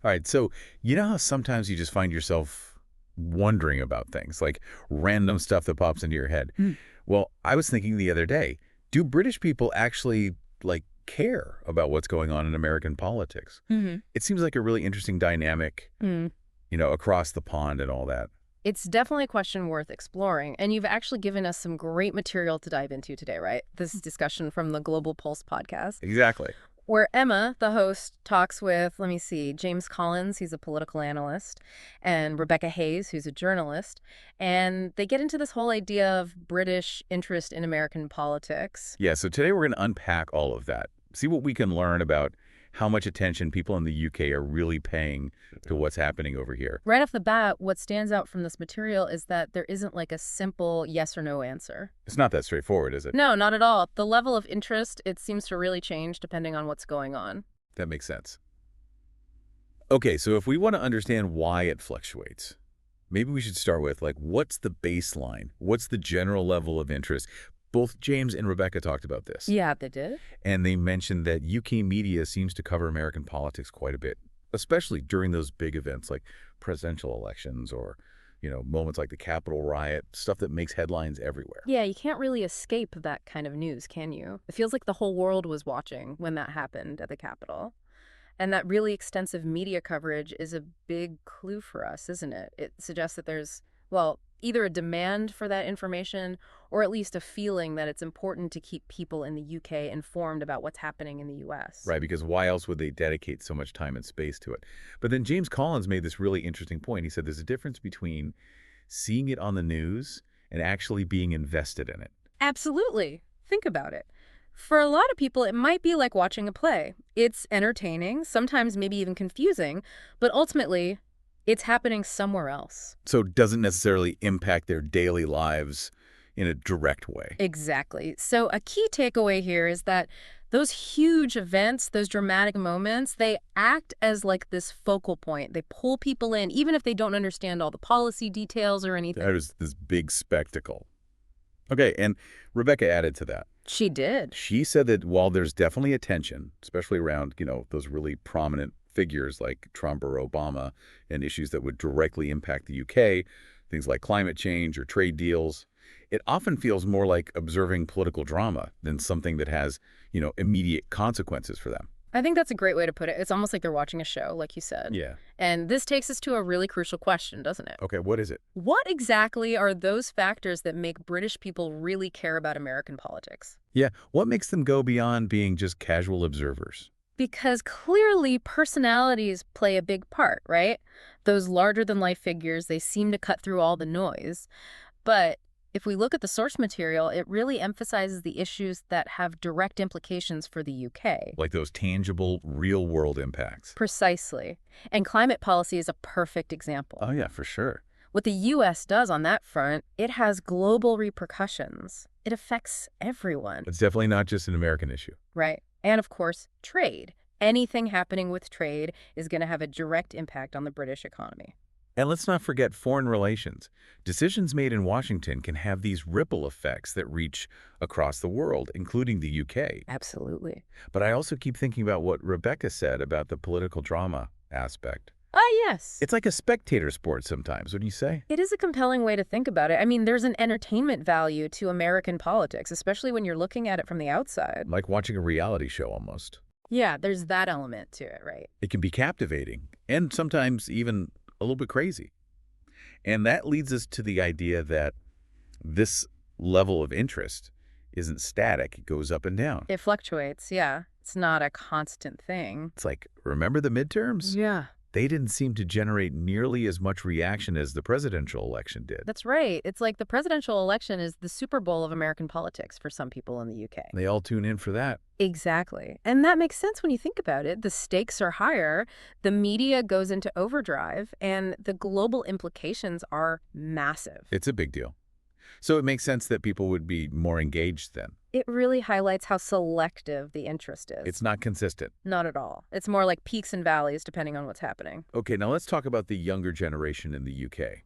All right, so you know how sometimes you just find yourself wondering about things, like random stuff that pops into your head? Mm. Well, I was thinking the other day, do British people actually, care about what's going on in American politics? Hmm. It seems like a really interesting dynamic, Mm. across the pond and all that. It's definitely a question worth exploring, and you've actually given us some great material to dive into today, right? This discussion from the Global Pulse podcast, Exactly. where Emma, the host, talks with, let me see, James Collins, he's a political analyst, and Rebecca Hayes, who's a journalist, and they get into this whole idea of British interest in American politics. Yeah, so today we're going to unpack all of that, see what we can learn about how much attention people in the UK are really paying to what's happening over here. Right off the bat, what stands out from this material is that there isn't like a simple yes or no answer. It's not that straightforward, is it? No, not at all. The level of interest, it seems to really change depending on what's going on. That makes sense. Okay, so if we want to understand why it fluctuates, maybe we should start with, what's the baseline? What's the general level of interest? Both James and Rebecca talked about this, Yeah, they did. and they mentioned that UK media seems to cover American politics quite a bit, especially during those big events like presidential elections or, moments like the Capitol riot, stuff that makes headlines everywhere. Yeah, you can't really escape that kind of news, can you? It feels like the whole world was watching when that happened at the Capitol. And that really extensive media coverage is a big clue for us, isn't it? It suggests that there's, well, either a demand for that information or at least a feeling that it's important to keep people in the UK informed about what's happening in the US. Right, because why else would they dedicate so much time and space to it? But then James Collins made this really interesting point. He said there's a difference between seeing it on the news and actually being invested in it. Absolutely. Think about it. For a lot of people, it might be like watching a play. It's entertaining, sometimes maybe even confusing, but ultimately, it's happening somewhere else. So it doesn't necessarily impact their daily lives in a direct way. Exactly. So a key takeaway here is that those huge events, those dramatic moments, they act as like this focal point. They pull people in, even if they don't understand all the policy details or anything. That is this big spectacle. Okay, and Rebecca added to that. She did. She said that while there's definitely attention, especially around, those really prominent figures like Trump or Obama and issues that would directly impact the UK, things like climate change or trade deals, it often feels more like observing political drama than something that has, immediate consequences for them. I think that's a great way to put it. It's almost like they're watching a show, like you said. Yeah. And this takes us to a really crucial question, doesn't it? Okay, what is it? What exactly are those factors that make British people really care about American politics? Yeah, what makes them go beyond being just casual observers? Because clearly personalities play a big part, right? Those larger-than-life figures, they seem to cut through all the noise. But if we look at the source material, it really emphasizes the issues that have direct implications for the UK. Like those tangible, real-world impacts. Precisely. And climate policy is a perfect example. Oh, yeah, for sure. What the U.S. does on that front, it has global repercussions. It affects everyone, It's definitely not just an American issue. right? And of course, trade. Anything happening with trade is going to have a direct impact on the British economy. And let's not forget foreign relations. Decisions made in Washington can have these ripple effects that reach across the world, including the UK. Absolutely. But I also keep thinking about what Rebecca said about the political drama aspect. Ah, yes. It's like a spectator sport sometimes, wouldn't you say? It is a compelling way to think about it. I mean, there's an entertainment value to American politics, especially when you're looking at it from the outside. Like watching a reality show almost. Yeah, there's that element to it, right? It can be captivating and sometimes even a little bit crazy. And that leads us to the idea that this level of interest isn't static. It goes up and down. It fluctuates, yeah. It's not a constant thing. It's like, remember the midterms? Yeah. They didn't seem to generate nearly as much reaction as the presidential election did. That's right. It's like the presidential election is the Super Bowl of American politics for some people in the UK. They all tune in for that. Exactly. And that makes sense when you think about it. The stakes are higher, the media goes into overdrive, and the global implications are massive. It's a big deal. So it makes sense that people would be more engaged then. It really highlights how selective the interest is. It's not consistent. Not at all. It's more like peaks and valleys depending on what's happening. Okay, now let's talk about the younger generation in the UK.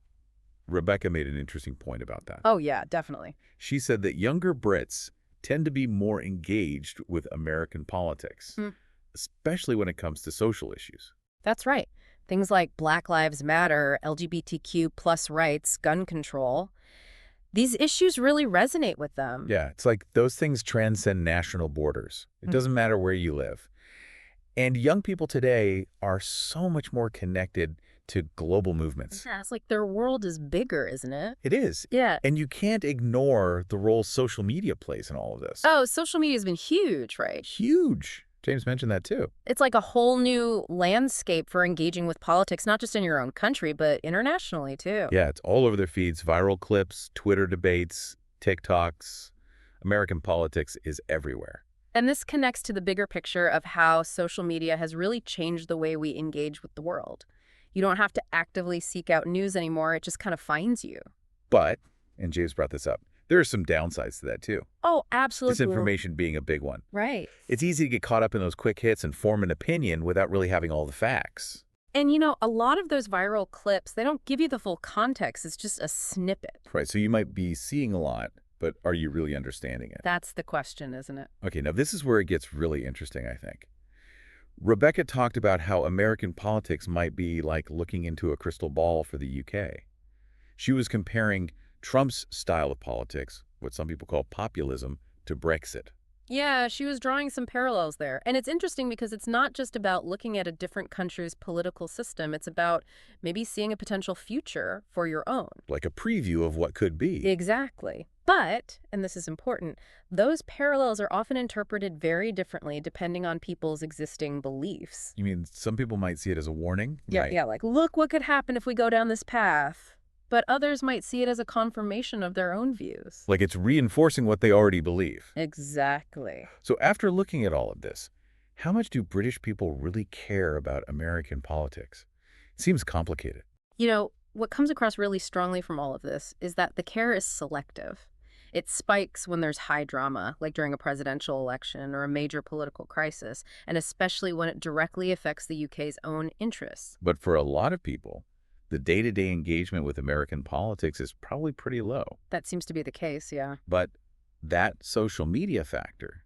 Rebecca made an interesting point about that. Oh, yeah, definitely. She said that younger Brits tend to be more engaged with American politics, Hmm. especially when it comes to social issues. That's right. Things like Black Lives Matter, LGBTQ plus rights, gun control. These issues really resonate with them. Yeah, it's like those things transcend national borders. It Mhm. doesn't matter where you live. And young people today are so much more connected to global movements. Yeah, it's like their world is bigger, isn't it? It is. Yeah. And you can't ignore the role social media plays in all of this. Oh, social media has been huge, right? Huge. James mentioned that too. It's like a whole new landscape for engaging with politics, not just in your own country, but internationally too. Yeah, it's all over their feeds, viral clips, Twitter debates, TikToks. American politics is everywhere. And this connects to the bigger picture of how social media has really changed the way we engage with the world. You don't have to actively seek out news anymore. It just kind of finds you. But, and James brought this up, there are some downsides to that too. Oh, absolutely. Disinformation being a big one. Right. It's easy to get caught up in those quick hits and form an opinion without really having all the facts. And a lot of those viral clips, they don't give you the full context. It's just a snippet. Right, so you might be seeing a lot, but are you really understanding it? That's the question, isn't it? Okay, now this is where it gets really interesting, I think. Rebecca talked about how American politics might be like looking into a crystal ball for the UK. She was comparing Trump's style of politics, what some people call populism, to Brexit. Yeah, she was drawing some parallels there. And it's interesting because it's not just about looking at a different country's political system. It's about maybe seeing a potential future for your own. Like a preview of what could be. Exactly. But, and this is important, those parallels are often interpreted very differently depending on people's existing beliefs. You mean some people might see it as a warning? Yeah, Right. yeah, like, look what could happen if we go down this path. But others might see it as a confirmation of their own views. Like it's reinforcing what they already believe. Exactly. So after looking at all of this, how much do British people really care about American politics? It seems complicated. What comes across really strongly from all of this is that the care is selective. It spikes when there's high drama, like during a presidential election or a major political crisis, and especially when it directly affects the UK's own interests. But for a lot of people, the day-to-day engagement with American politics is probably pretty low. That seems to be the case, yeah. But that social media factor,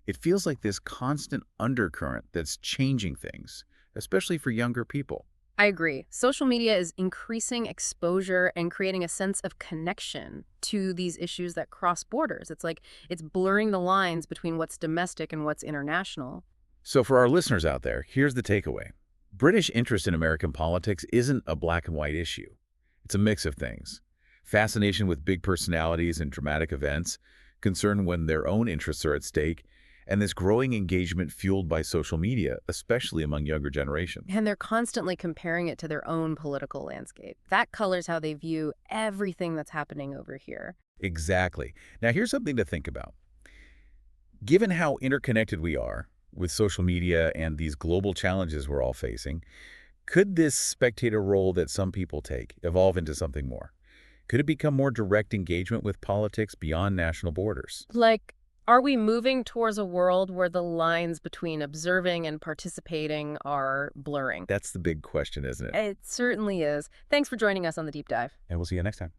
it feels like this constant undercurrent that's changing things, especially for younger people. I agree. Social media is increasing exposure and creating a sense of connection to these issues that cross borders. It's like it's blurring the lines between what's domestic and what's international. So for our listeners out there, here's the takeaway. British interest in American politics isn't a black and white issue. It's a mix of things. Fascination with big personalities and dramatic events, concern when their own interests are at stake, and this growing engagement fueled by social media, especially among younger generations. And they're constantly comparing it to their own political landscape. That colors how they view everything that's happening over here. Exactly. Now here's something to think about. Given how interconnected we are with social media and these global challenges we're all facing, could this spectator role that some people take evolve into something more? Could it become more direct engagement with politics beyond national borders? Like, are we moving towards a world where the lines between observing and participating are blurring? That's the big question, isn't it? It certainly is. Thanks for joining us on the Deep Dive. And we'll see you next time.